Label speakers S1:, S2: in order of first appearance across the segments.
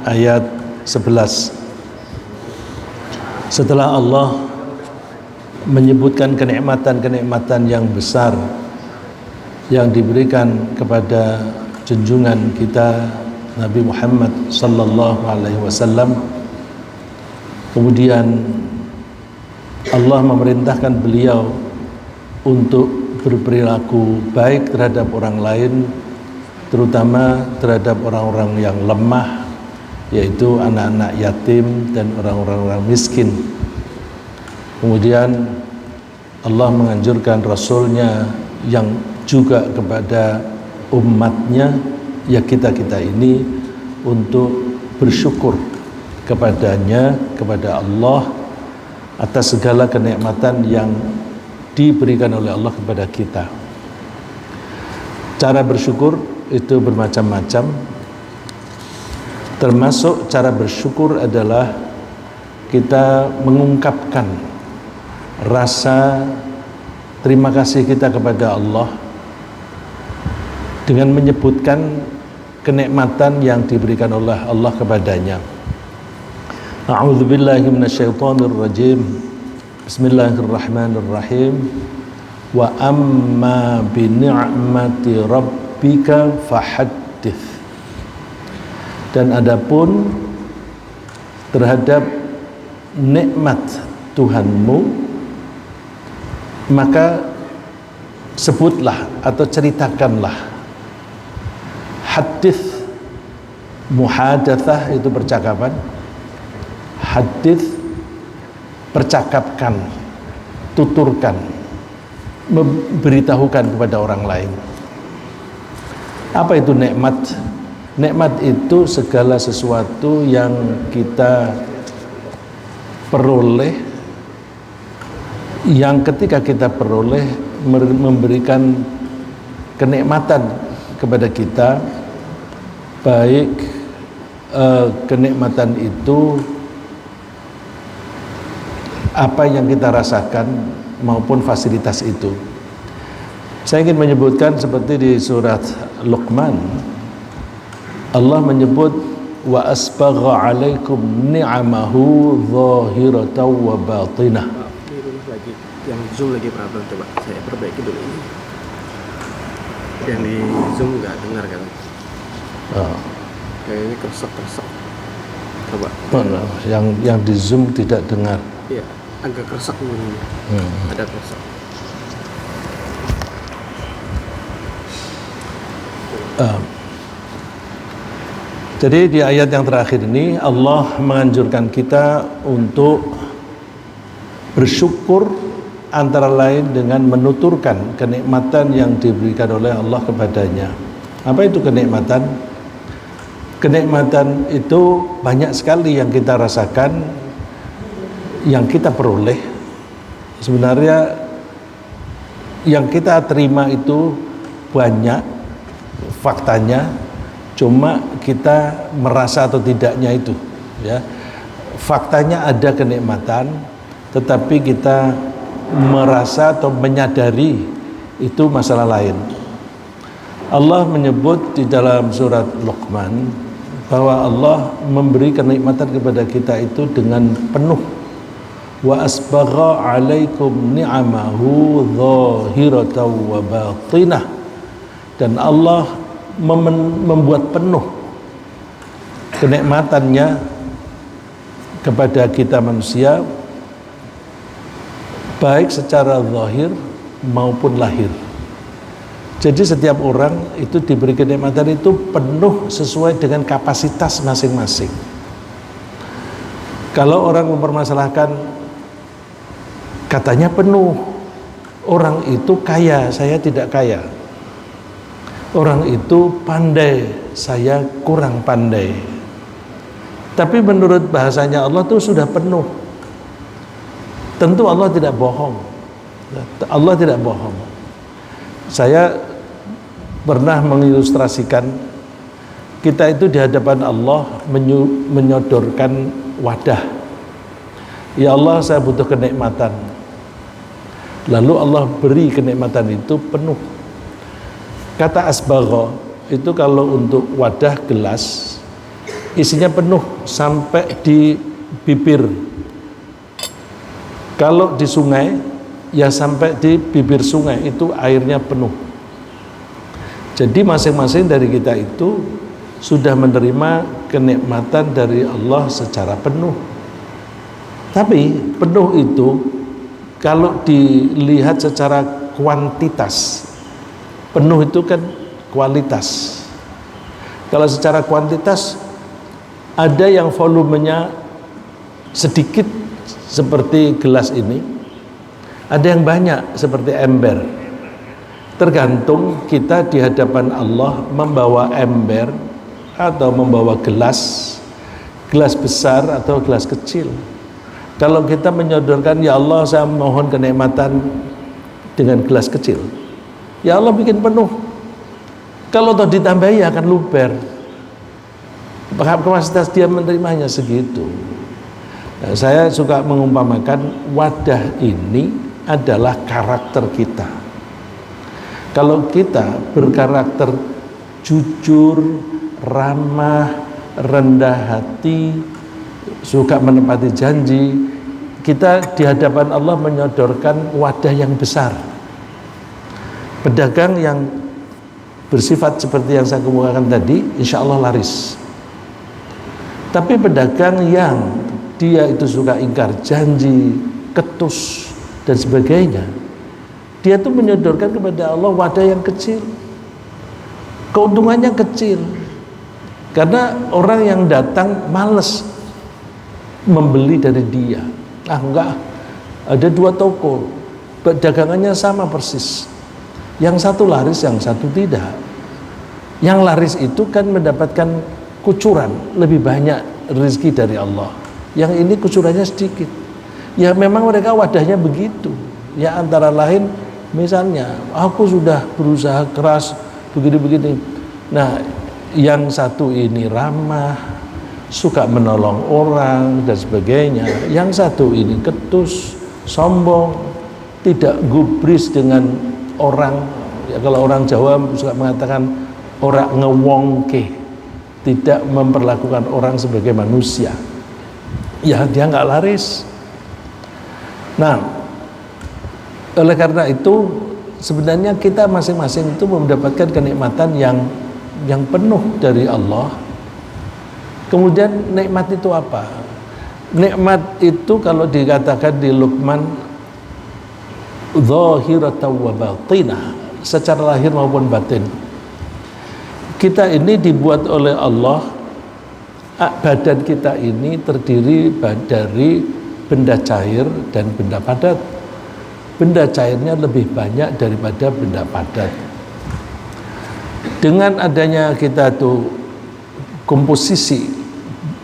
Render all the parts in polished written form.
S1: ayat 11. Setelah Allah menyebutkan kenikmatan-kenikmatan yang besar yang diberikan kepada junjungan kita Nabi Muhammad sallallahu alaihi wasallam, kemudian Allah memerintahkan beliau untuk berperilaku baik terhadap orang lain, terutama terhadap orang-orang yang lemah, yaitu anak-anak yatim dan orang-orang miskin. Kemudian Allah menganjurkan Rasulnya yang juga kepada umatnya, ya kita-kita ini, untuk bersyukur kepadanya, kepada Allah atas segala kenikmatan yang diberikan oleh Allah kepada kita. Cara bersyukur itu bermacam-macam, termasuk cara bersyukur adalah kita mengungkapkan rasa terima kasih kita kepada Allah dengan menyebutkan kenikmatan yang diberikan oleh Allah kepadanya. A'udzubillahi minasyaitonirrajim. Bismillahirrahmanirrahim. Wa amma bi ni'mati rabbika fahaddits. Dan adapun terhadap nikmat Tuhanmu, maka sebutlah atau ceritakanlah. Hadits, muhadatsah itu percakapan, hadits percakapkan, tuturkan, memberitahukan kepada orang lain. Apa itu nikmat? Nikmat itu segala sesuatu yang kita peroleh, yang ketika kita peroleh memberikan kenikmatan kepada kita, baik kenikmatan itu apa yang kita rasakan maupun fasilitas itu. Saya ingin menyebutkan seperti di surat Luqman, Allah menyebut wa asbagha alaikum ni'amahu zahiratan wa batinah.
S2: Yang zoom lagi problem, coba saya perbaiki dulu ini. Yang di zoom nggak dengar kan? Kayaknya keresek. Coba.
S1: Yang di zoom tidak dengar.
S2: Iya, agak keresek bunyinya. Ada keresek.
S1: Jadi di ayat yang terakhir ini Allah menganjurkan kita untuk bersyukur, antara lain dengan menuturkan kenikmatan yang diberikan oleh Allah kepadanya. Apa itu kenikmatan? Kenikmatan itu banyak sekali yang kita rasakan, yang kita peroleh. Sebenarnya yang kita terima itu banyak faktanya, cuma kita merasa atau tidaknya itu, ya. Faktanya ada kenikmatan, tetapi kita merasa atau menyadari itu masalah lain. Allah menyebut di dalam surat Luqman bahwa Allah memberi kenikmatan kepada kita itu dengan penuh. Wa asbagha alaikum ni'amahu zahiratan wa batinah. Dan Allah membuat penuh kenikmatannya kepada kita manusia, baik secara zahir maupun lahir. Jadi setiap orang itu diberi kenikmatan itu penuh sesuai dengan kapasitas masing-masing. Kalau orang mempermasalahkan katanya penuh, orang itu kaya, saya tidak kaya. Orang itu pandai, saya kurang pandai. Tapi menurut bahasanya Allah itu sudah penuh. Tentu Allah tidak bohong. Allah tidak bohong. Saya pernah mengilustrasikan, kita itu di hadapan Allah menyodorkan wadah. Ya Allah, saya butuh kenikmatan. Lalu Allah beri kenikmatan itu penuh. Kata asbagha itu kalau untuk wadah gelas isinya penuh sampai di bibir. Kalau di sungai, ya sampai di bibir sungai itu airnya penuh. Jadi masing-masing dari kita itu sudah menerima kenikmatan dari Allah secara penuh. Tapi penuh itu kalau dilihat secara kuantitas, penuh itu kan kualitas. Kalau secara kuantitas, ada yang volumenya sedikit seperti gelas ini, ada yang banyak seperti ember. Tergantung kita di hadapan Allah membawa ember atau membawa gelas besar atau gelas kecil. Kalau kita menyodorkan, ya Allah saya mohon kenikmatan dengan gelas kecil, ya Allah bikin penuh. Kalau toh ditambahi akan luber. Kapasitas dia menerimanya segitu. Nah, saya suka mengumpamakan wadah ini adalah karakter kita. Kalau kita berkarakter jujur, ramah, rendah hati, suka menepati janji, kita di hadapan Allah menyodorkan wadah yang besar. Pedagang yang bersifat seperti yang saya kemukakan tadi, insya Allah laris. Tapi pedagang yang dia itu suka ingkar janji, ketus dan sebagainya, dia tuh menyodorkan kepada Allah wadah yang kecil, keuntungannya kecil, karena orang yang datang males membeli dari dia. Enggak, ada 2 toko, dagangannya sama persis, yang satu laris, yang satu tidak. Yang laris itu kan mendapatkan kucuran lebih banyak rezeki dari Allah, yang ini kucurannya sedikit. Ya memang mereka wadahnya begitu. Ya antara lain misalnya aku sudah berusaha keras begini-begini. Nah, yang satu ini ramah, suka menolong orang dan sebagainya. Yang satu ini ketus, sombong, tidak gubris dengan orang. Ya kalau orang Jawa suka mengatakan ora ngewongke, tidak memperlakukan orang sebagai manusia, ya dia nggak laris. Nah, oleh karena itu sebenarnya kita masing-masing itu mendapatkan kenikmatan yang penuh dari Allah. Kemudian nikmat itu apa? Nikmat itu kalau dikatakan di Luqman, zahiratan wa batinah, secara lahir maupun batin. Kita ini dibuat oleh Allah, badan kita ini terdiri dari benda cair dan benda padat. Benda cairnya lebih banyak daripada benda padat. Dengan adanya kita tuh komposisi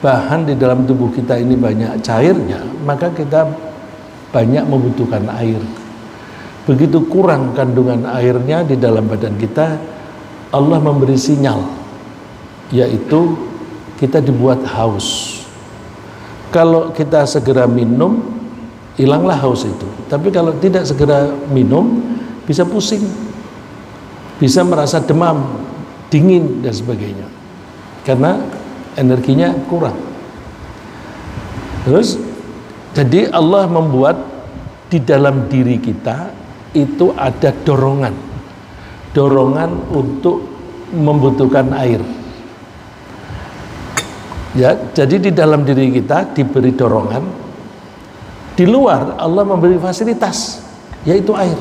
S1: bahan di dalam tubuh kita ini banyak cairnya, maka kita banyak membutuhkan air. Begitu kurang kandungan airnya di dalam badan kita, Allah memberi sinyal, yaitu kita dibuat haus. Kalau kita segera minum, hilanglah haus itu. Tapi kalau tidak segera minum, bisa pusing, bisa merasa demam, dingin dan sebagainya, karena energinya kurang. Terus, jadi Allah membuat di dalam diri kita itu ada dorongan untuk membutuhkan air. Ya, jadi di dalam diri kita diberi dorongan, di luar Allah memberi fasilitas, yaitu air.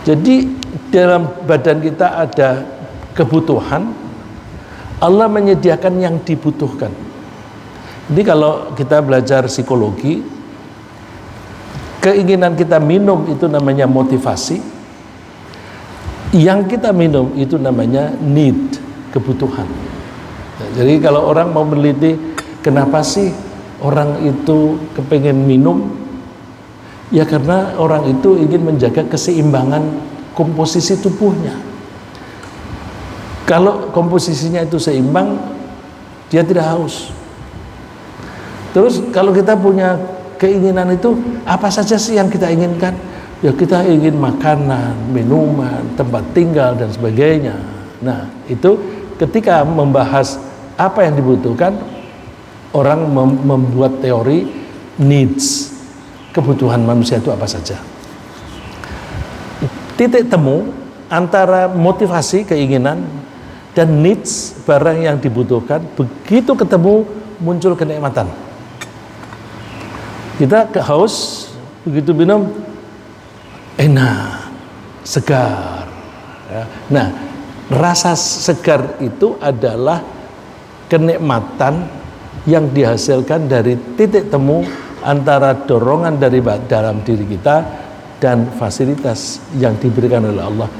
S1: Jadi dalam badan kita ada kebutuhan, Allah menyediakan yang dibutuhkan. Jadi kalau kita belajar psikologi, keinginan kita minum itu namanya motivasi. Yang kita minum itu namanya need, kebutuhan. Nah, jadi kalau orang mau meneliti kenapa sih orang itu kepengen minum, ya karena orang itu ingin menjaga keseimbangan komposisi tubuhnya. Kalau komposisinya itu seimbang, dia tidak haus. Terus kalau kita punya keinginan itu, apa saja sih yang kita inginkan? Ya kita ingin makanan, minuman, tempat tinggal dan sebagainya. Nah itu ketika membahas Apa yang dibutuhkan? Orang membuat teori needs, kebutuhan manusia itu apa saja. Titik temu antara motivasi, keinginan, dan needs, barang yang dibutuhkan, begitu ketemu muncul kenikmatan. Kita haus, begitu minum enak, segar. Nah, rasa segar itu adalah kenikmatan yang dihasilkan dari titik temu antara dorongan dari dalam diri kita dan fasilitas yang diberikan oleh Allah.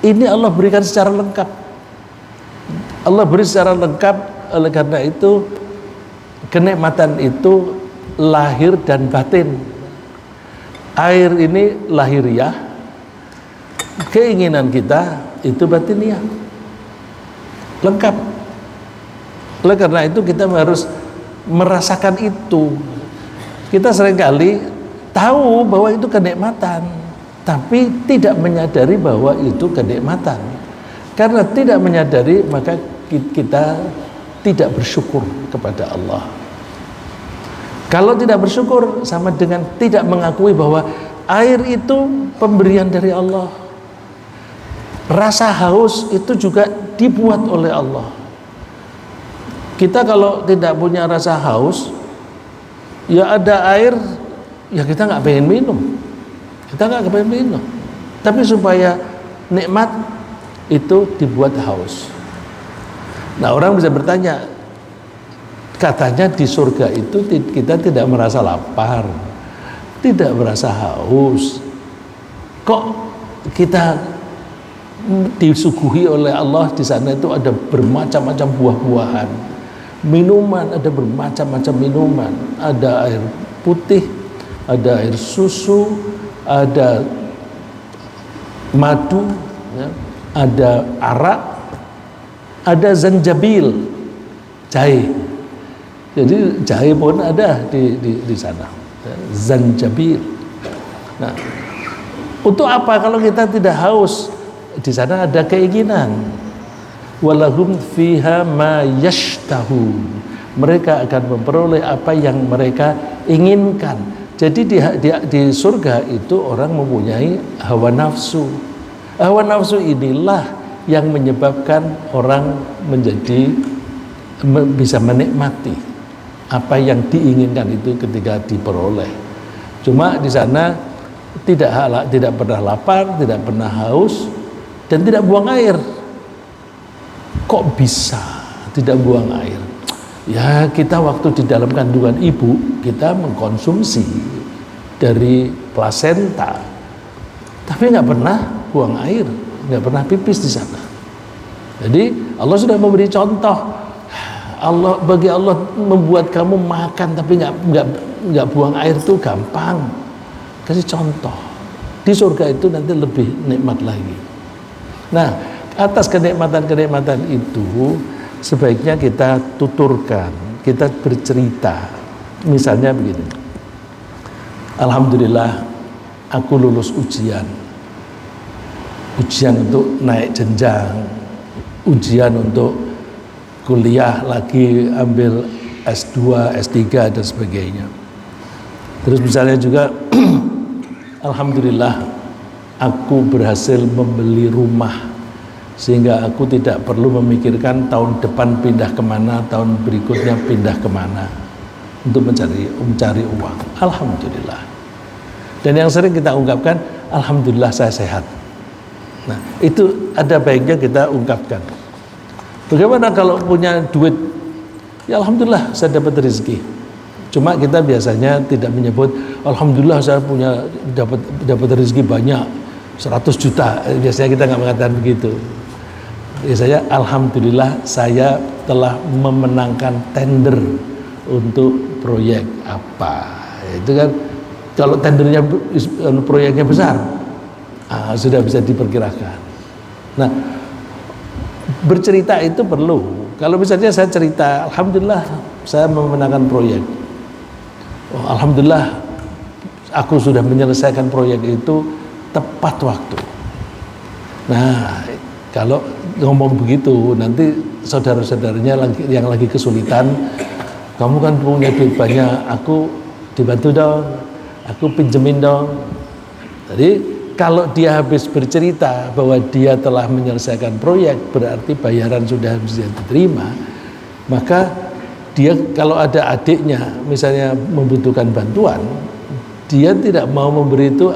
S1: Ini Allah berikan secara lengkap. Allah beri secara lengkap, oleh karena itu kenikmatan itu lahir dan batin. Air ini lahiriah, keinginan kita itu batiniah, lengkap. Oleh karena itu kita harus merasakan itu. Kita seringkali tahu bahwa itu kenikmatan, tapi tidak menyadari bahwa itu kenikmatan. Karena tidak menyadari, maka kita tidak bersyukur kepada Allah. Kalau tidak bersyukur, sama dengan tidak mengakui bahwa air itu pemberian dari Allah. Rasa haus itu juga dibuat oleh Allah. Kita kalau tidak punya rasa haus, ya ada air, ya kita nggak pengen minum, tapi supaya nikmat itu dibuat haus. Nah, orang bisa bertanya, katanya di surga itu kita tidak merasa lapar, tidak merasa haus, kok kita disuguhi oleh Allah di sana itu ada bermacam-macam buah-buahan, minuman, ada bermacam-macam minuman, ada air putih, ada air susu, ada madu, ya, ada arak, ada zanjabil, jahe. Jadi jahe pun ada di sana, ya, zanjabil. Nah, untuk apa kalau kita tidak haus? Di sana ada keinginan. Walahum fiha ma yashtahun. Mereka akan memperoleh apa yang mereka inginkan. Jadi di surga itu orang mempunyai hawa nafsu. Hawa nafsu inilah yang menyebabkan orang menjadi bisa menikmati apa yang diinginkan itu ketika diperoleh. Cuma di sana tidak pernah lapar, tidak pernah haus, dan tidak buang air. Kok bisa tidak buang air? Ya, kita waktu di dalam kandungan ibu, kita mengkonsumsi dari plasenta, tapi nggak pernah buang air, nggak pernah pipis di sana. Jadi Allah sudah memberi contoh. Bagi Allah membuat kamu makan tapi nggak buang air itu gampang. Kasih contoh. Di surga itu nanti lebih nikmat lagi. Nah, atas kenikmatan-kenikmatan itu sebaiknya kita tuturkan, kita bercerita. Misalnya begini, alhamdulillah aku lulus ujian untuk naik jenjang, ujian untuk kuliah lagi, ambil S2, S3 dan sebagainya. Terus misalnya juga alhamdulillah aku berhasil membeli rumah, sehingga aku tidak perlu memikirkan tahun depan pindah kemana, tahun berikutnya pindah kemana untuk mencari uang. Alhamdulillah. Dan yang sering kita ungkapkan, alhamdulillah saya sehat. Nah, itu ada baiknya kita ungkapkan. Bagaimana kalau punya duit? Ya alhamdulillah saya dapat rezeki. Cuma kita biasanya tidak menyebut alhamdulillah saya dapat rezeki banyak 100 juta. Biasanya kita nggak mengatakan begitu. Biasanya alhamdulillah saya telah memenangkan tender untuk proyek apa. Itu kan kalau tendernya proyeknya besar, sudah bisa diperkirakan. Nah, bercerita itu perlu. Kalau misalnya saya cerita, alhamdulillah saya memenangkan proyek. Oh, alhamdulillah aku sudah menyelesaikan proyek itu tepat waktu. Nah, kalau ngomong begitu nanti saudara-saudaranya yang lagi kesulitan, kamu kan punya duit banyak, aku dibantu dong, aku pinjemin dong. Jadi kalau dia habis bercerita bahwa dia telah menyelesaikan proyek, berarti bayaran sudah bisa diterima, maka dia kalau ada adiknya misalnya membutuhkan bantuan, dia tidak mau memberi itu,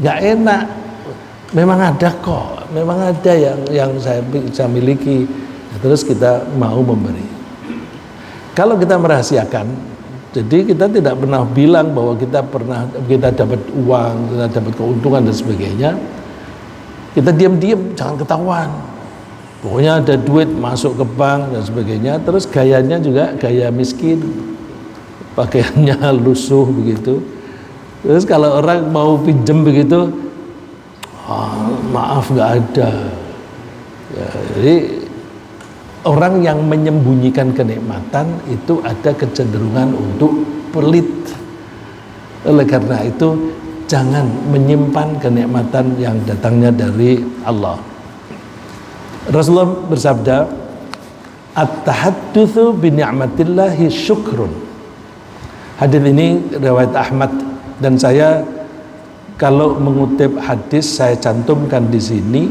S1: nggak enak. Memang ada kok, memang ada yang saya bisa miliki, terus kita mau memberi. Kalau kita merahasiakan, jadi kita tidak pernah bilang bahwa kita dapat uang, kita dapat keuntungan dan sebagainya. Kita diam-diam, jangan ketahuan. Pokoknya ada duit masuk ke bank dan sebagainya. Terus gayanya juga gaya miskin, pakaiannya lusuh begitu. Terus kalau orang mau pinjem begitu, maaf nggak ada. Ya, jadi orang yang menyembunyikan kenikmatan itu ada kecenderungan untuk pelit. Oleh karena itu jangan menyimpan kenikmatan yang datangnya dari Allah. Rasulullah bersabda, "At-tahaddutsu bi ni'matillahi syukrun." Hadis ini riwayat Ahmad, dan saya kalau mengutip hadis saya cantumkan di sini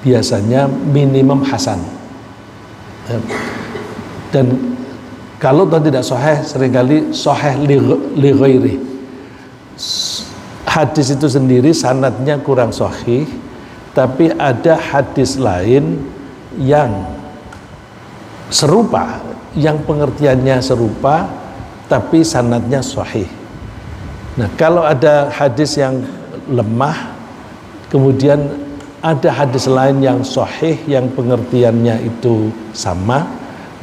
S1: biasanya minimum hasan. Dan kalau tidak sahih, seringkali sahih li ghairi. Hadis itu sendiri sanadnya kurang sahih, tapi ada hadis lain yang serupa, yang pengertiannya serupa, tapi sanadnya sahih. Nah, kalau ada hadis yang lemah, kemudian ada hadis lain yang sahih yang pengertiannya itu sama,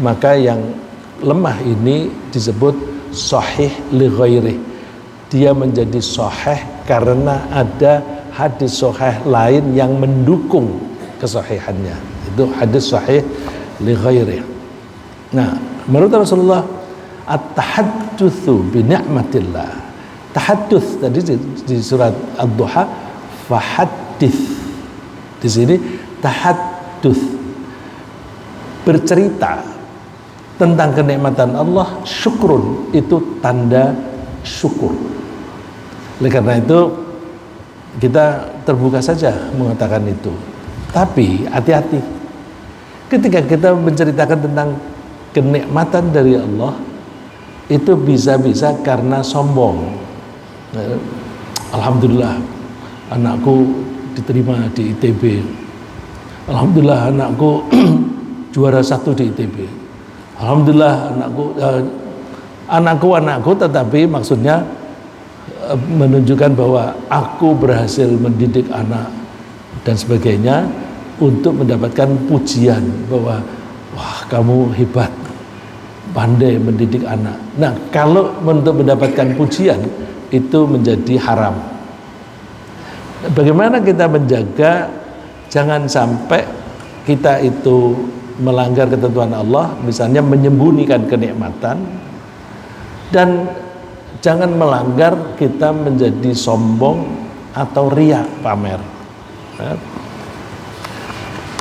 S1: maka yang lemah ini disebut sahih li ghairi. Dia menjadi sahih karena ada hadis sahih lain yang mendukung kesahihannya. Itu hadis sahih li ghairi. Nah, menurut Rasulullah, at-tahaddutsu bi ni'matillah. Tahadduts tadi di surat Ad-Duha, fahaddits. Di sini tahadduts, bercerita tentang kenikmatan Allah, syukrun, itu tanda syukur. Oleh karena itu kita terbuka saja mengatakan itu. Tapi hati-hati ketika kita menceritakan tentang kenikmatan dari Allah, itu bisa-bisa karena sombong. Alhamdulillah anakku diterima di ITB. Alhamdulillah anakku juara 1 di ITB. Alhamdulillah anakku, tetapi maksudnya menunjukkan bahwa aku berhasil mendidik anak dan sebagainya, untuk mendapatkan pujian bahwa wah, kamu hebat, pandai mendidik anak. Nah, kalau untuk mendapatkan pujian itu menjadi haram. Bagaimana kita menjaga jangan sampai kita itu melanggar ketentuan Allah, misalnya menyembunyikan kenikmatan, dan jangan melanggar kita menjadi sombong atau riya, pamer.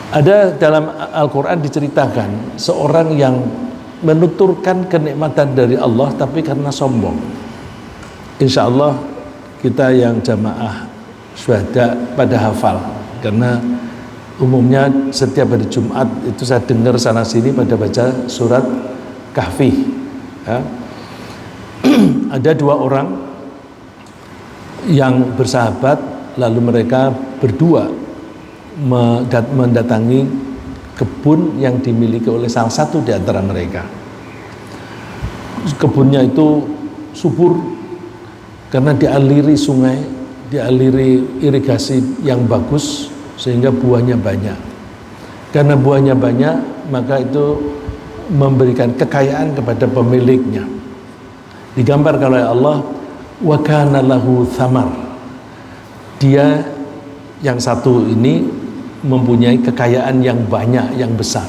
S1: Ada dalam Al-Quran diceritakan seorang yang menuturkan kenikmatan dari Allah tapi karena sombong. Insya Allah kita yang jamaah syuhada pada hafal, karena umumnya setiap hari Jumat itu saya dengar sana sini pada baca surat Kahfi. Ya. Ada 2 orang yang bersahabat, lalu mereka berdua mendatangi kebun yang dimiliki oleh salah satu di antara mereka. Kebunnya itu subur karena dialiri sungai, dialiri irigasi yang bagus, sehingga buahnya banyak. Karena buahnya banyak, maka itu memberikan kekayaan kepada pemiliknya. Digambarkan oleh Allah, wa kana lahu thamar. Dia yang satu ini mempunyai kekayaan yang banyak, yang besar.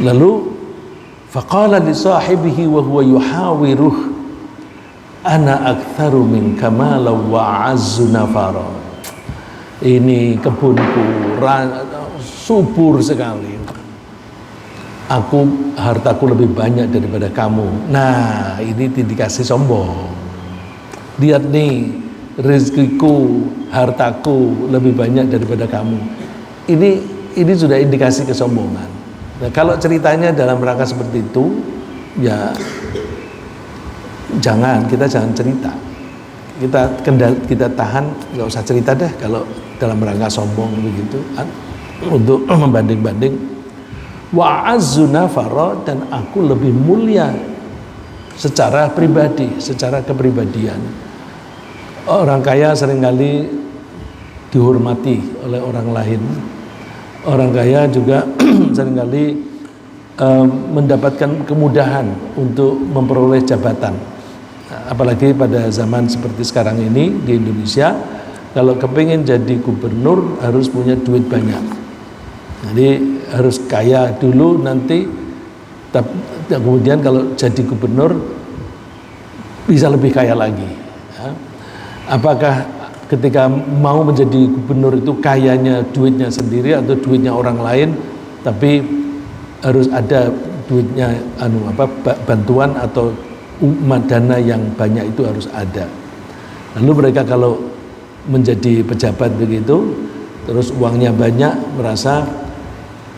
S1: Lalu faqala li sahibihi wa huwa yuhawiruh, ana aktsaru minka malan wa a'azzu nafara. Ini kebunku subur sekali, aku hartaku lebih banyak daripada kamu. Nah, ini indikasi sombong. Lihat nih, rezekiku, hartaku lebih banyak daripada kamu. Ini sudah indikasi kesombongan. Nah, kalau ceritanya dalam rangka seperti itu, ya kita jangan cerita. Kita tahan, nggak usah cerita deh kalau dalam rangka sombong begitu kan, untuk membanding-banding. Wa azzu nafara, dan aku lebih mulia secara pribadi, secara kepribadian. Orang kaya seringkali dihormati oleh orang lain. Orang kaya juga seringkali mendapatkan kemudahan untuk memperoleh jabatan. Apalagi pada zaman seperti sekarang ini di Indonesia, kalau kepingin jadi gubernur harus punya duit banyak. Jadi harus kaya dulu, nanti kemudian kalau jadi gubernur bisa lebih kaya lagi. Apakah ketika mau menjadi gubernur itu kayanya duitnya sendiri atau duitnya orang lain, tapi harus ada duitnya bantuan atau dana yang banyak itu harus ada. Lalu mereka kalau menjadi pejabat begitu, terus uangnya banyak, merasa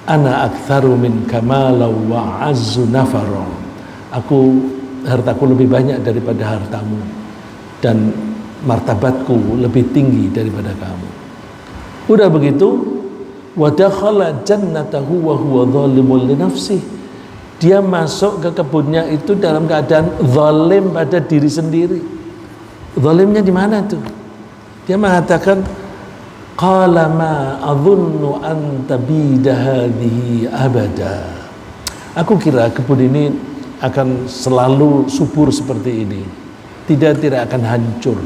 S1: ana aktsaru min kamala wa azzu nafara. Hartaku lebih banyak daripada hartamu, dan martabatku lebih tinggi daripada kamu. Udah begitu, wa dakhala jannatahu wa huwa zalimun li nafsihi. Dia masuk ke kebunnya itu dalam keadaan zalim pada diri sendiri. Zalimnya di mana tuh? Dia mengatakan, qala ma adhunnu an tabida hadhihi abada. Aku kira kebun ini akan selalu subur seperti ini, tidak akan hancur.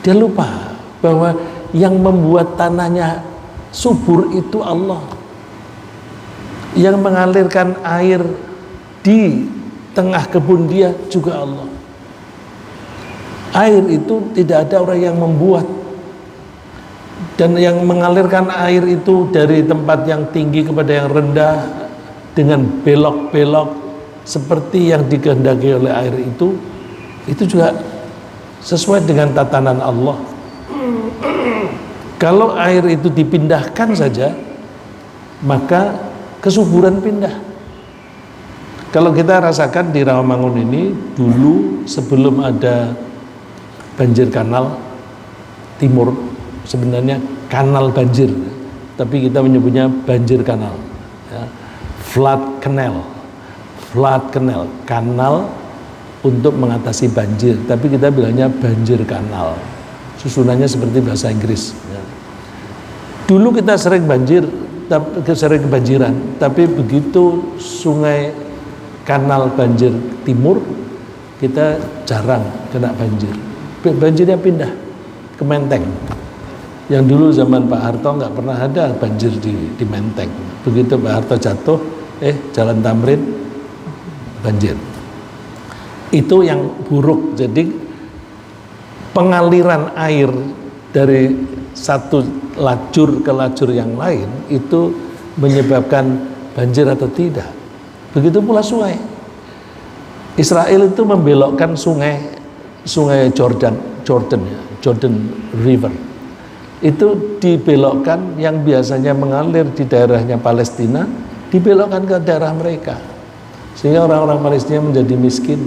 S1: Dia lupa bahwa yang membuat tanahnya subur itu Allah, yang mengalirkan air di tengah kebun dia juga Allah. Air itu tidak ada orang yang membuat, dan yang mengalirkan air itu dari tempat yang tinggi kepada yang rendah dengan belok-belok seperti yang dikehendaki oleh air itu juga sesuai dengan tatanan Allah. Kalau air itu dipindahkan saja, maka kesuburan pindah. Kalau kita rasakan di Rawamangun ini, dulu sebelum ada banjir kanal timur, sebenarnya kanal banjir, tapi kita menyebutnya banjir kanal, ya. Flood canal, kanal untuk mengatasi banjir, tapi kita bilangnya banjir kanal. Susunannya seperti bahasa Inggris, ya. Dulu kita sering kebanjiran, tapi begitu sungai kanal banjir timur, kita jarang kena banjir. Banjirnya pindah ke Menteng. Yang dulu zaman Pak Harto nggak pernah ada banjir di Menteng. Begitu Pak Harto jatuh, Jalan Tamrin banjir. Itu yang buruk. Jadi pengaliran air dari satu lajur ke lajur yang lain itu menyebabkan banjir atau tidak. Begitu pula sungai. Israel itu membelokkan sungai Jordan River. Itu dibelokkan, yang biasanya mengalir di daerahnya Palestina dibelokkan ke daerah mereka, sehingga orang-orang Palestina menjadi miskin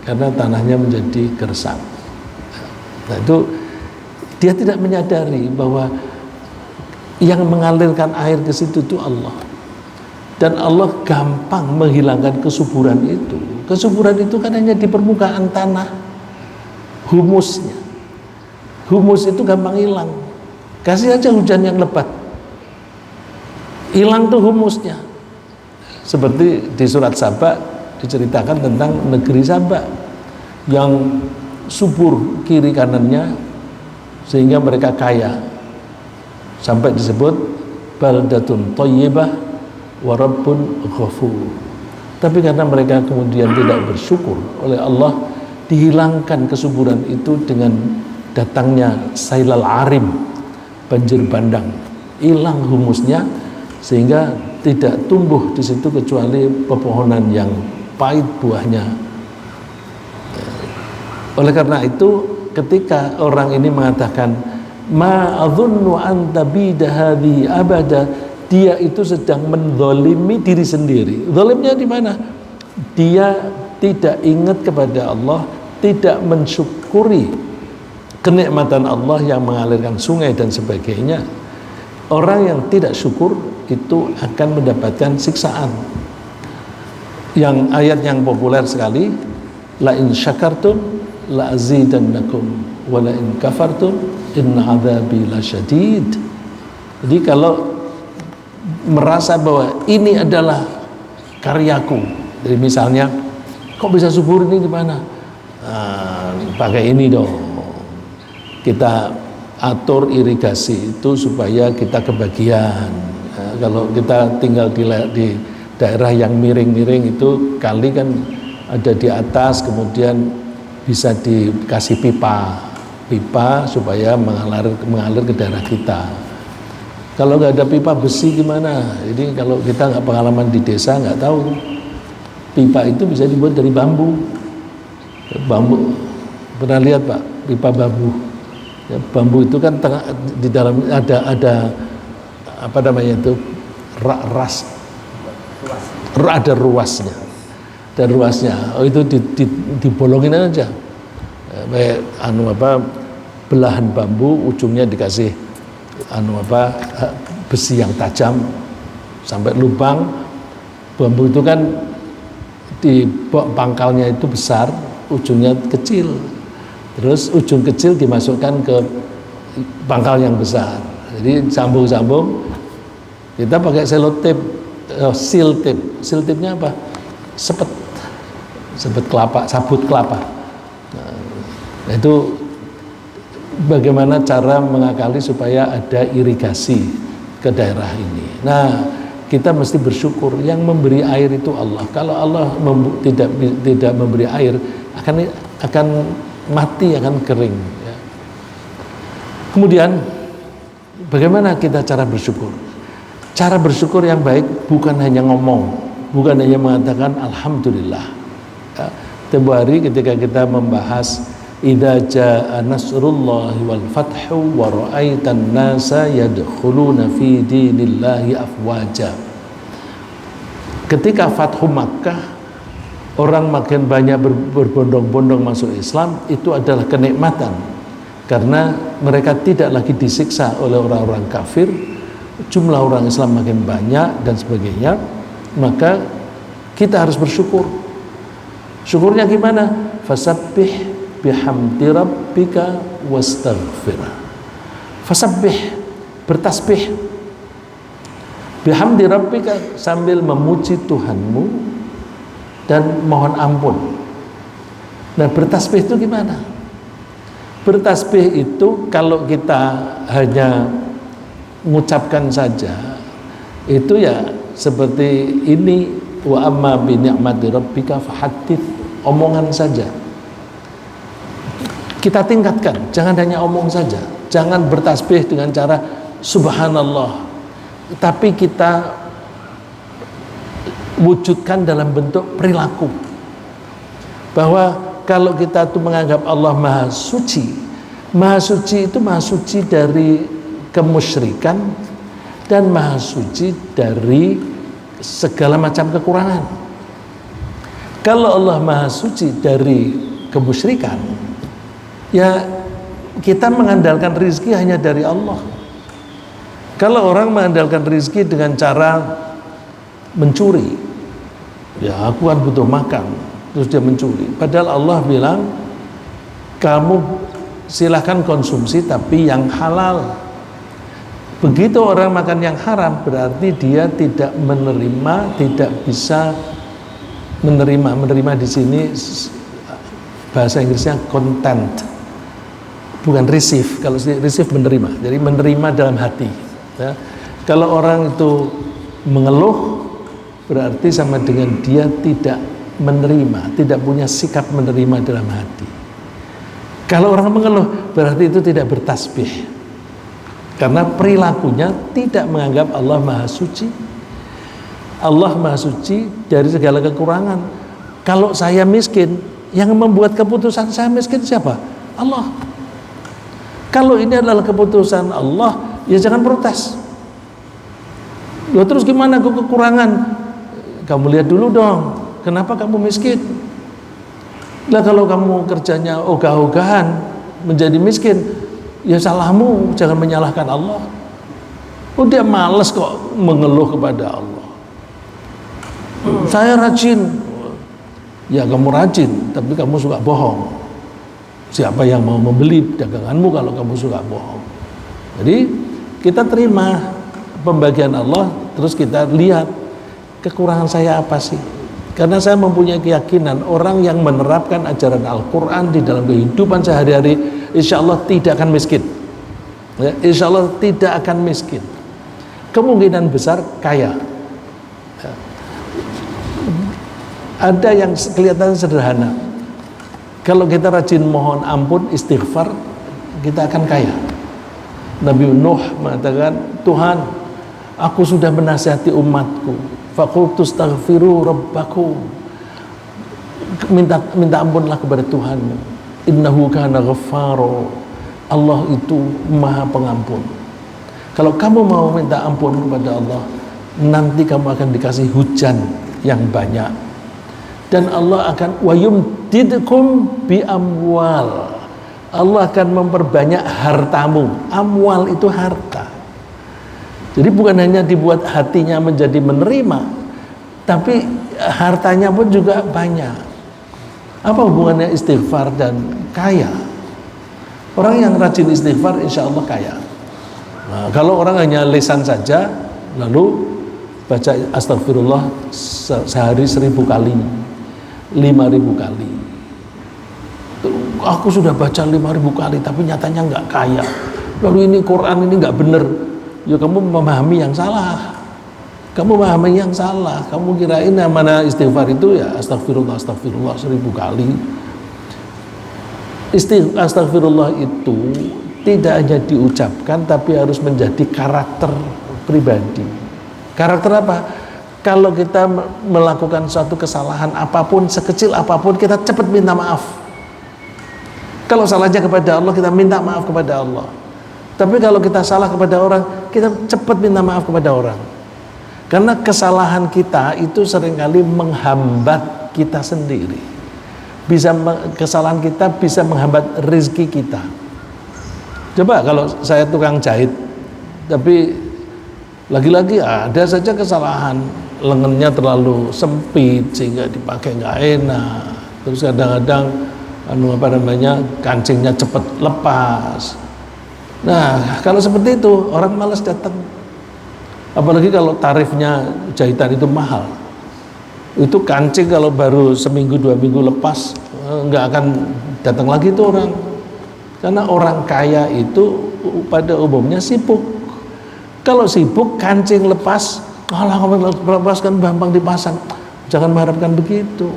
S1: karena tanahnya menjadi gersang. Nah, itu dia tidak menyadari bahwa yang mengalirkan air ke situ itu Allah, dan Allah gampang menghilangkan kesuburan itu. Kesuburan itu kan hanya di permukaan tanah, humusnya. Humus itu gampang hilang. Kasih aja hujan yang lebat, hilang tuh humusnya. Seperti di surat Saba diceritakan tentang negeri Saba yang subur kiri kanannya, sehingga mereka kaya, sampai disebut baldatun thayyibah wa rabbun ghafur. Tapi karena mereka kemudian tidak bersyukur, oleh Allah dihilangkan kesuburan itu dengan datangnya sailal arim, banjir bandang, hilang humusnya, sehingga tidak tumbuh di situ kecuali pepohonan yang pahit buahnya. Oleh karena itu, ketika orang ini mengatakan ma adzunnu an tabida hadhi abada, dia itu sedang menzalimi diri sendiri. Zalimnya di mana? Dia tidak ingat kepada Allah, tidak mensyukuri kenikmatan Allah yang mengalirkan sungai dan sebagainya. Orang yang tidak syukur itu akan mendapatkan siksaan. Yang ayat yang populer sekali, la in syakartum la azidannakum wa la in kafartum inna adzabi lasyadid. Jadi kalau merasa bahwa ini adalah karyaku, jadi misalnya kok bisa subur ini gimana? Pakai ini dong. Kita atur irigasi itu supaya kita kebagian. Kalau kita tinggal di daerah yang miring-miring itu kali kan ada di atas, kemudian bisa dikasih pipa supaya mengalir ke daerah kita. Kalau nggak ada pipa besi gimana? Jadi kalau kita nggak pengalaman di desa nggak tahu, pipa itu bisa dibuat dari bambu. Pernah lihat Pak pipa bambu? Ya, bambu itu kan di dalam ada apa namanya itu ada ruasnya. Oh itu dibolongin aja. Belahan bambu ujungnya dikasih besi yang tajam sampai lubang. Bambu itu kan di pangkalnya itu besar, ujungnya kecil. Terus ujung kecil dimasukkan ke pangkal yang besar. Jadi sambung-sambung. Kita pakai selotip, seal tape. Seal tape-nya apa? Sepet kelapa, sabut kelapa. Nah, itu bagaimana cara mengakali supaya ada irigasi ke daerah ini. Nah, kita mesti bersyukur yang memberi air itu Allah. Kalau Allah tidak memberi air, akan mati, akan kering ya. Kemudian bagaimana kita cara bersyukur? Cara bersyukur yang baik bukan hanya ngomong, bukan hanya mengatakan alhamdulillah ya. Tempo hari ketika kita membahas idza jaa nasrullahi wal fathu wa ra'aitan nasa yadkhuluna fi dinillahi afwaja, ketika Fathu Makkah orang makin banyak berbondong-bondong masuk Islam, itu adalah kenikmatan karena mereka tidak lagi disiksa oleh orang-orang kafir, jumlah orang Islam makin banyak dan sebagainya. Maka kita harus bersyukur. Syukurnya gimana? Fasabbih bihamdi rabbika wastaghfirah. Fasabbih, bertasbih bihamdi rabbika, sambil memuji Tuhanmu dan mohon ampun. Nah, bertasbih itu gimana? Bertasbih itu kalau kita hanya mengucapkan saja, itu ya seperti ini, wa amma bi ni'mati rabbika fahaddits, omongan saja. Kita tingkatkan, jangan hanya omong saja. Jangan bertasbih dengan cara subhanallah, tapi kita wujudkan dalam bentuk perilaku, bahwa kalau kita tuh menganggap Allah maha suci itu maha suci dari kemusyrikan dan maha suci dari segala macam kekurangan. Kalau Allah maha suci dari kemusyrikan, ya kita mengandalkan rizki hanya dari Allah. Kalau orang mengandalkan rizki dengan cara mencuri, ya aku kan butuh makan, terus dia mencuri. Padahal Allah bilang kamu silahkan konsumsi tapi yang halal. Begitu orang makan yang haram, berarti dia tidak menerima, tidak bisa menerima di sini bahasa Inggrisnya content, bukan receive. Kalau receive menerima, jadi menerima dalam hati ya. Kalau orang itu mengeluh, berarti sama dengan dia tidak menerima, tidak punya sikap menerima dalam hati. Kalau orang mengeluh, berarti itu tidak bertasbih. karena perilakunya tidak menganggap Allah Maha Suci. Allah Maha Suci dari segala kekurangan. Kalau saya miskin, yang membuat keputusan saya miskin siapa? Allah. Kalau ini adalah keputusan Allah, ya jangan protes. Loh, terus gimana aku kekurangan? Kamu lihat dulu dong, kenapa kamu miskin? Lah kalau kamu kerjanya ogah-ogahan menjadi miskin, ya salahmu, jangan menyalahkan Allah. Oh, dia malas kok mengeluh kepada Allah. Saya rajin. Ya kamu rajin, tapi kamu suka bohong. Siapa yang mau membeli daganganmu kalau kamu suka bohong? Jadi kita terima pembagian Allah, terus kita lihat kekurangan saya apa sih? Karena saya mempunyai keyakinan orang yang menerapkan ajaran Al-Quran di dalam kehidupan sehari-hari, insya Allah tidak akan miskin. Ya, insya Allah tidak akan miskin. Kemungkinan besar kaya. Ya. Ada yang kelihatan sederhana. Kalau kita rajin mohon ampun, istighfar, kita akan kaya. Nabi Nuh mengatakan, Tuhan, aku sudah menasihati umatku, faqultu astaghfiru rabbakum, minta ampunlah kepada Tuhanmu, innahu kana ghaffaro, Allah itu maha pengampun. Kalau kamu mau minta ampun kepada Allah, nanti kamu akan dikasih hujan yang banyak, dan Allah akan wayumdidkum bi amwal, Allah akan memperbanyak hartamu. Amwal itu harta. Jadi bukan hanya dibuat hatinya menjadi menerima, tapi hartanya pun juga banyak. Apa hubungannya istighfar dan kaya? Orang yang rajin istighfar insya Allah kaya. Nah, kalau orang hanya lisan saja, lalu baca astagfirullah sehari 1000 kali, 5000 kali. Aku sudah baca 5000 kali, tapi nyatanya nggak kaya. Lalu ini Quran ini nggak bener. Ya kamu memahami yang salah. Kamu memahami yang salah. Kamu kirain yang mana istighfar itu ya astagfirullah 1000 kali. Astagfirullah itu tidak hanya diucapkan, tapi harus menjadi karakter pribadi. Karakter apa? Kalau kita melakukan suatu kesalahan apapun, sekecil apapun, kita cepat minta maaf. Kalau salahnya kepada Allah, kita minta maaf kepada Allah. Tapi kalau kita salah kepada orang, kita cepat minta maaf kepada orang. Karena kesalahan kita itu seringkali menghambat kita sendiri. Kesalahan kita bisa menghambat rezeki kita. Coba kalau saya tukang jahit, tapi lagi-lagi ada saja kesalahan, lengannya terlalu sempit sehingga dipakai nggak enak. Terus kadang-kadang kancingnya cepat lepas. Nah, kalau seperti itu orang malas datang. Apalagi kalau tarifnya jahitan itu mahal. Itu kancing kalau baru seminggu 2 minggu lepas, nggak akan datang lagi itu orang. Karena orang kaya itu pada umumnya sibuk. Kalau sibuk kancing lepas, kalau kamu lepaskan gampang dipasang. Jangan mengharapkan begitu.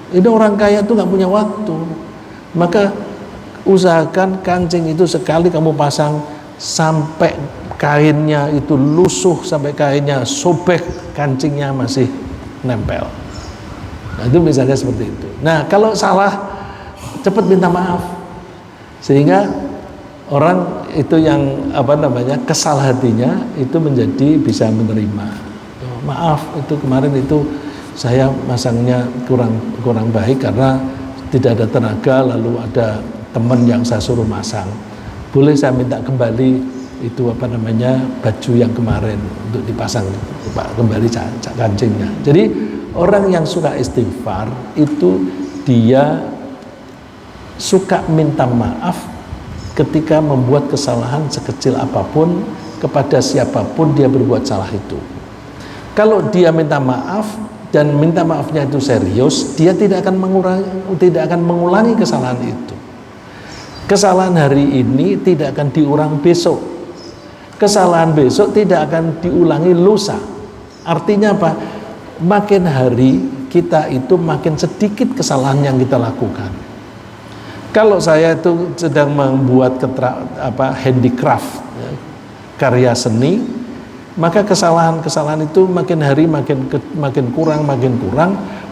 S1: Ini orang kaya itu nggak punya waktu. Maka usahakan kancing itu sekali kamu pasang sampai kainnya itu lusuh, sampai kainnya sobek, kancingnya masih nempel. Nah itu misalnya seperti itu. Nah kalau salah cepat minta maaf, sehingga orang itu yang kesal hatinya itu menjadi bisa menerima. Oh, maaf itu kemarin itu saya masangnya kurang baik karena tidak ada tenaga, lalu ada teman yang saya suruh masang. Boleh saya minta kembali itu baju yang kemarin untuk dipasang kembali kancingnya. Jadi orang yang suka istighfar itu dia suka minta maaf ketika membuat kesalahan sekecil apapun kepada siapapun dia berbuat salah itu. Kalau dia minta maaf dan minta maafnya itu serius, dia tidak akan mengulangi kesalahan itu. Kesalahan hari ini tidak akan diulang besok. Kesalahan besok tidak akan diulangi lusa. Artinya apa? Makin hari kita itu makin sedikit kesalahan yang kita lakukan. Kalau saya itu sedang membuat handicraft, ya, karya seni, maka kesalahan-kesalahan itu makin hari makin kurang,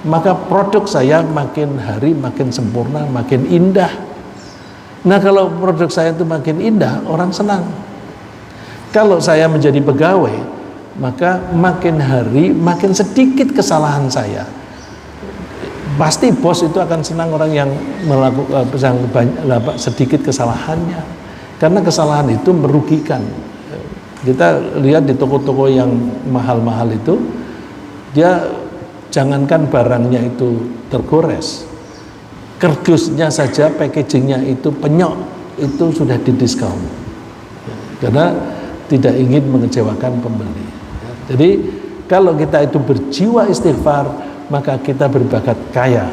S1: maka produk saya makin hari makin sempurna, makin indah. Nah, kalau produk saya itu makin indah, orang senang. Kalau saya menjadi pegawai, maka makin hari makin sedikit kesalahan saya. Pasti bos itu akan senang orang yang melakukan sedikit kesalahannya, karena kesalahan itu merugikan. Kita lihat di toko-toko yang mahal-mahal itu, dia jangankan barangnya itu tergores, kardusnya saja, packagingnya itu penyok, itu sudah didiskon, karena tidak ingin mengecewakan pembeli. Jadi kalau kita itu berjiwa istighfar, maka kita berbakat kaya.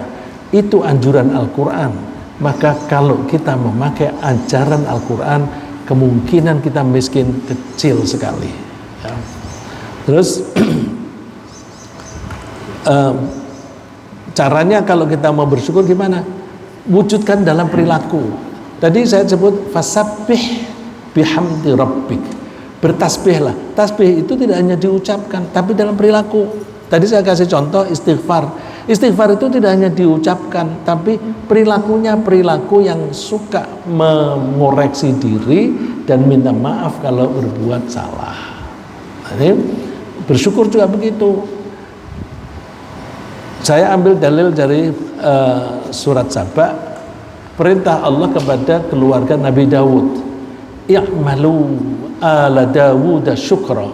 S1: Itu anjuran Al-Quran. Maka kalau kita memakai ajaran Al-Quran, kemungkinan kita miskin kecil sekali. Ya. Terus caranya kalau kita mau bersyukur gimana? Wujudkan dalam perilaku. Tadi saya sebut fasabbih bihamdi rabbik. Bertasbihlah. Tasbih itu tidak hanya diucapkan, tapi dalam perilaku. Tadi saya kasih contoh istighfar. Istighfar itu tidak hanya diucapkan, tapi perilakunya perilaku yang suka mengoreksi diri dan minta maaf kalau berbuat salah. Jadi bersyukur juga begitu. Saya ambil dalil dari surat Saba, perintah Allah kepada keluarga Nabi Dawud. I'malu ala Dawud syukra.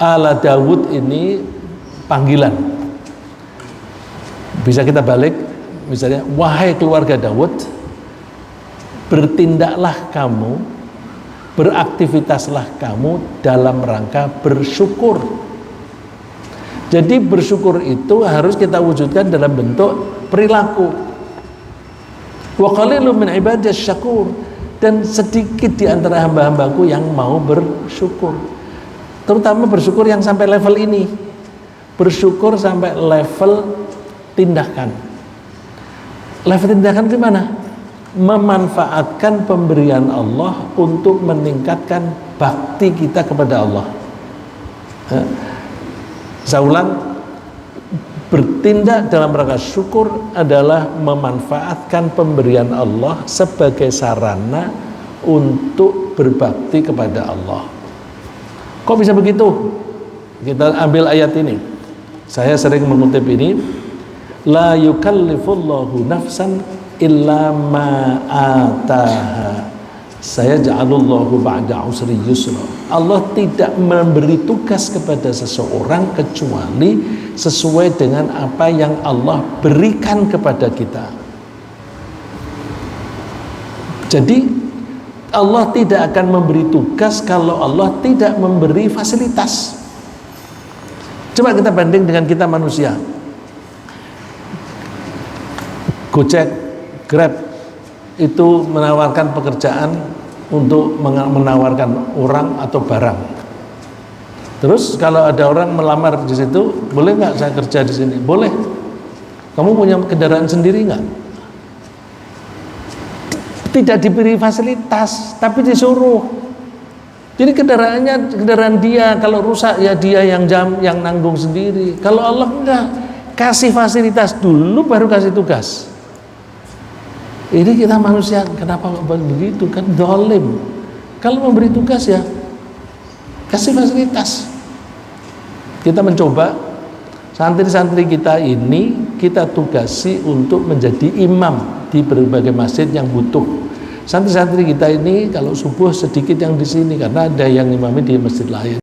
S1: Ala Dawud ini panggilan. Bisa kita balik, misalnya, wahai keluarga Dawud, bertindaklah kamu, beraktivitaslah kamu dalam rangka bersyukur. Jadi bersyukur itu harus kita wujudkan dalam bentuk perilaku. Wa qalilun min ibadiyas syakur. Dan sedikit di antara hamba-hambaku yang mau bersyukur. Terutama bersyukur yang sampai level ini. Bersyukur sampai level tindakan. Level tindakan gimana? Memanfaatkan pemberian Allah untuk meningkatkan bakti kita kepada Allah. Saya ulang, bertindak dalam rangka syukur adalah memanfaatkan pemberian Allah sebagai sarana untuk berbakti kepada Allah. Kok bisa begitu? Kita ambil ayat ini. Saya sering mengutip ini. La yukallifullahu nafsan illa ma ataha. Saya ja'alullahu ba'da usri yusra. Allah tidak memberi tugas kepada seseorang kecuali sesuai dengan apa yang Allah berikan kepada kita. Jadi Allah tidak akan memberi tugas kalau Allah tidak memberi fasilitas. Coba kita banding dengan kita manusia. Gojek, Grab itu menawarkan pekerjaan untuk menawarkan orang atau barang. Terus kalau ada orang melamar di situ, boleh nggak saya kerja di sini? Boleh. Kamu punya kendaraan sendiri nggak? Tidak diberi fasilitas, tapi disuruh. Jadi kendaraan dia, kalau rusak ya dia yang nanggung sendiri. Kalau Allah enggak, kasih fasilitas dulu baru kasih tugas. Ini kita manusia, kenapa begitu? Kan zalim. Kalau memberi tugas ya kasih fasilitas. Kita mencoba santri-santri kita ini kita tugasi untuk menjadi imam di berbagai masjid yang butuh. Santri-santri kita ini kalau subuh sedikit yang di sini karena ada yang imami di masjid lain.